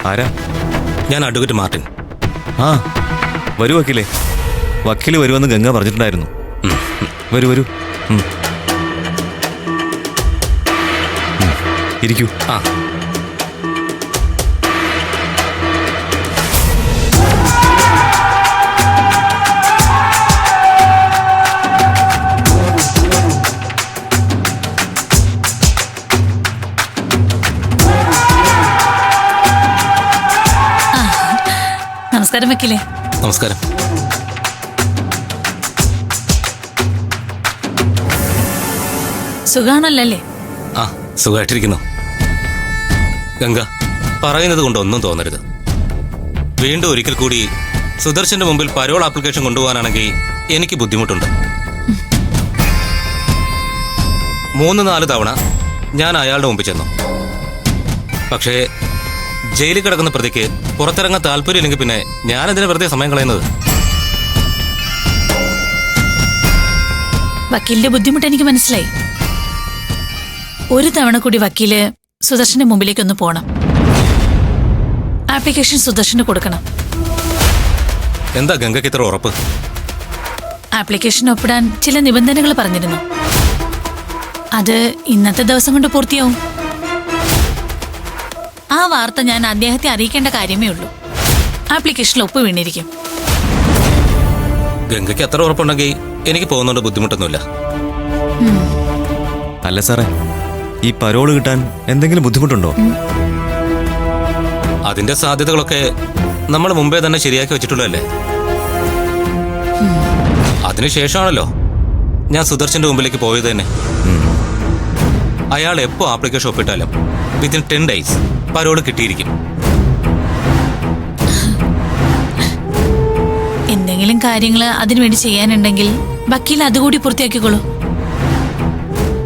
ആരാ? ഞാൻ advocate Martin. ആ വരൂ വക്കീലേ. വക്കീല് വരുമെന്ന് ഗംഗ പറഞ്ഞിട്ടുണ്ടായിരുന്നു. വരൂ വരൂ, ഇരിക്കൂ. ആ നമസ്കാരം വക്കീലേ. നമസ്കാരം. സുഖാണല്ലേ? ആ സുഖമായിട്ടിരിക്കുന്നു. ഗംഗ, പറയുന്നത് കൊണ്ട് ഒന്നും തോന്നരുത്. വീണ്ടും ഒരിക്കൽ കൂടി സുദർശന്റെ മുമ്പിൽ പരോൾ ആപ്ലിക്കേഷൻ കൊണ്ടുപോകാനാണെങ്കിൽ എനിക്ക് ബുദ്ധിമുട്ടുണ്ട്. 3-4 തവണ ഞാൻ അയാളുടെ മുമ്പിൽ ചെന്നു. പക്ഷേ ജയിലിൽ കിടക്കുന്ന പ്രതിക്ക് പുറത്തിറങ്ങാൻ താല്പര്യമില്ലെങ്കിൽ പിന്നെ ഞാനെന്തിനാ വെറുതെ സമയം കളയുന്നത്? വക്കീലിന്റെ ബുദ്ധിമുട്ട് എനിക്ക് മനസ്സിലായി. ഒരു തവണ കൂടി വക്കീല് സുദർശന്റെ മുമ്പിലേക്കൊന്ന് പോണം. ആപ്ലിക്കേഷൻ സുദർശന് കൊടുക്കണം. എന്താ ഗംഗയ്ക്ക് ഇത്ര ഉറപ്പ്? ആപ്ലിക്കേഷൻ ഒപ്പിടാൻ ചില നിബന്ധനകൾ പറഞ്ഞിരുന്നു. അത് ഇന്നത്തെ ദിവസം കൊണ്ട് പൂർത്തിയാവും. ആ വാർത്ത ഞാൻ അദ്ദേഹത്തെ അറിയിക്കേണ്ട കാര്യമേ ഉള്ളൂ. ആപ്ലിക്കേഷനിൽ ഒപ്പ് വീണിരിക്കും. ഗംഗയ്ക്ക് അത്ര ഉറപ്പുണ്ടെങ്കിൽ എനിക്ക് പോകുന്നതുകൊണ്ട് ബുദ്ധിമുട്ടൊന്നുമില്ല. അല്ല സാറേ, ഈ പരോള് കിട്ടാൻ എന്തെങ്കിലും ബുദ്ധിമുട്ടുണ്ടോ? അതിന്റെ സാധ്യതകളൊക്കെ നമ്മൾ മുമ്പേ തന്നെ ശരിയാക്കി വെച്ചിട്ടുള്ളതല്ലേ. അതിനുശേഷമാണല്ലോ ഞാൻ സുദർശന്റെ മുമ്പിലേക്ക് പോയത് തന്നെ. അയാൾ എപ്പോ ആപ്ലിക്കേഷൻ ഒപ്പിട്ടാലും വിത്തിൻ 10 days പരോള് കിട്ടിയിരിക്കും. എന്തെങ്കിലും കാര്യങ്ങൾ അതിനുവേണ്ടി ചെയ്യാനുണ്ടെങ്കിൽ വക്കീൽ അതുകൂടി പൂർത്തിയാക്കിക്കോളൂ.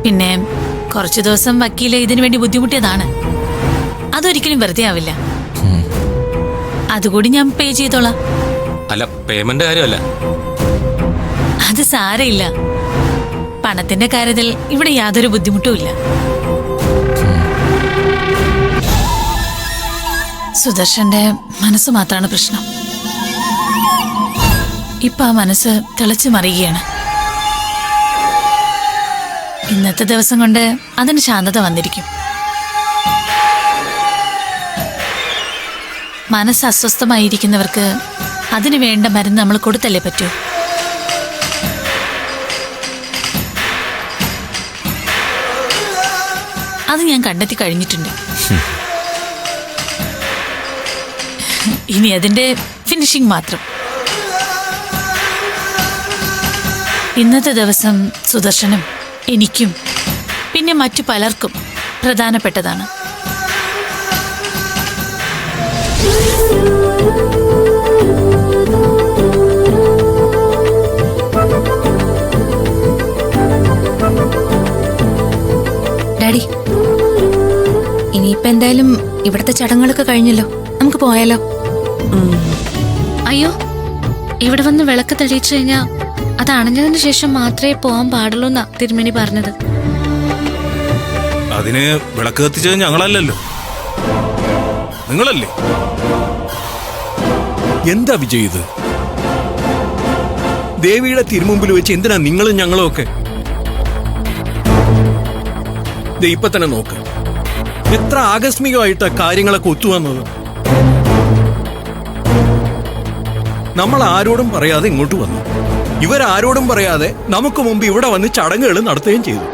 പിന്നെ കുറച്ചു ദിവസം വക്കീല് ഇതിനു വേണ്ടി ബുദ്ധിമുട്ടിയതാണ്. അതൊരിക്കലും വെറുതെ ആവില്ല. അതുകൂടി ഞാൻ പേ ചെയ്തോളാം. അല്ല, പേയ്മെന്റ് കാര്യമല്ല. അത് സാരമില്ല. പണത്തിന്റെ കാര്യത്തിൽ ഇവിടെ യാതൊരു ബുദ്ധിമുട്ടും ഇല്ല. സുദർശന്റെ മനസ്സ് മാത്രമാണ് പ്രശ്നം. ഇപ്പൊ ആ മനസ്സ് തിളച്ചു മറിയുകയാണ്. ഇന്നത്തെ ദിവസം കൊണ്ട് അതിന് ശാന്തത വന്നിരിക്കും. മനസ്സ് അസ്വസ്ഥമായിരിക്കുന്നവർക്ക് അതിനു വേണ്ട മരുന്ന് നമ്മൾ കൊടുത്തല്ലേ പറ്റൂ. അത് ഞാൻ കണ്ടെത്തി കഴിഞ്ഞിട്ടുണ്ട്. ഇനി അതിന്റെ ഫിനിഷിംഗ് മാത്രം. ഇന്നത്തെ ദിവസം സുദർശനും എനിക്കും പിന്നെ മറ്റു പലർക്കും പ്രധാനപ്പെട്ടതാണ്. ഡാഡി, ഇനിയിപ്പോ എന്തായാലും ഇവിടുത്തെ ചടങ്ങുകളൊക്കെ കഴിഞ്ഞല്ലോ, നമുക്ക് പോയാലോ? അയ്യോ, ഇവിടെ വന്ന് വിളക്ക് തെളിയിച്ചു കഴിഞ്ഞാ അത് അണഞ്ഞതിന് ശേഷം മാത്രമേ പോകാൻ പാടുള്ളൂ എന്നാ തിരുമേനി പറഞ്ഞത്. അതിന് വിളക്ക് കത്തിച്ചത് ഞങ്ങളല്ലല്ലോ, നിങ്ങളല്ലേ? എന്താ വിജയ് ഇത്? ദേവിയുടെ തിരുമുമ്പിൽ വെച്ച് എന്തിനാ നിങ്ങളും ഞങ്ങളും ഒക്കെ? ഇപ്പൊ തന്നെ നോക്ക്, എത്ര ആകസ്മികമായിട്ടാ കാര്യങ്ങളൊക്കെ ഒത്തുവന്നത്. നമ്മൾ ആരോടും പറയാതെ ഇങ്ങോട്ട് വന്നു. ഇവരാരോടും പറയാതെ നമുക്ക് മുമ്പ് ഇവിടെ വന്ന് ചടങ്ങുകൾ നടത്തുകയും ചെയ്തു.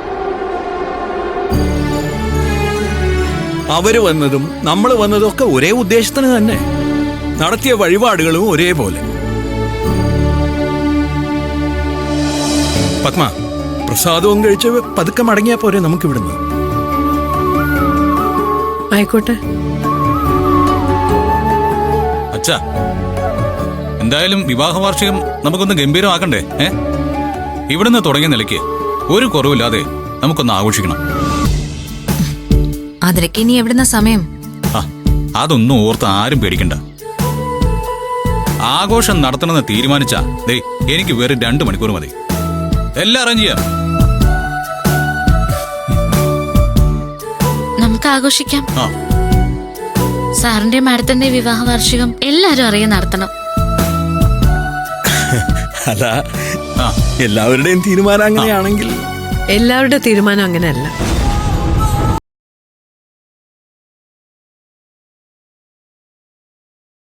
അവര് വന്നതും നമ്മൾ വന്നതും ഒക്കെ ഒരേ ഉദ്ദേശത്തിന് തന്നെ. നടത്തിയ വഴിപാടുകളും ഒരേപോലെ. പത്മ, പ്രസാദവും കഴിച്ച് പതുക്കെ മടങ്ങിയാ പോരെ നമുക്കിവിടുന്ന്? ആയിക്കോട്ടെ അച്ഛാ, എന്തായാലും വിവാഹ വാർഷികം നമുക്കൊന്ന് ഗംഭീരമാക്കണ്ടേ? ഇവിടുന്ന് തുടങ്ങിയ നിലയ്ക്ക് ഒരു കുറവില്ലാതെ നമുക്കൊന്ന് ആഘോഷിക്കണം. അതിനൊക്കെ ഇനി എവിടുന്ന സമയം? അതൊന്നും ഓർത്ത് ആരും പേടിക്കണ്ട. ആഘോഷം നടത്തണമെന്ന് തീരുമാനിച്ചാ ദേ എനിക്ക് വെറും 2 മണിക്കൂർ മതി. എല്ലാം അറേഞ്ച് ചെയ്യാം. നമുക്ക് ആഘോഷിക്കാം. സാറിന്റെ മാഡത്തിന്റെ വിവാഹ വാർഷികം എല്ലാരും അറിയാൻ നടത്തണം. അല്ല എല്ലാവരുടെയും തീരുമാനം അങ്ങനെയാണെങ്കിൽ എല്ലാവരുടെ തീരുമാനം അങ്ങനെയല്ല.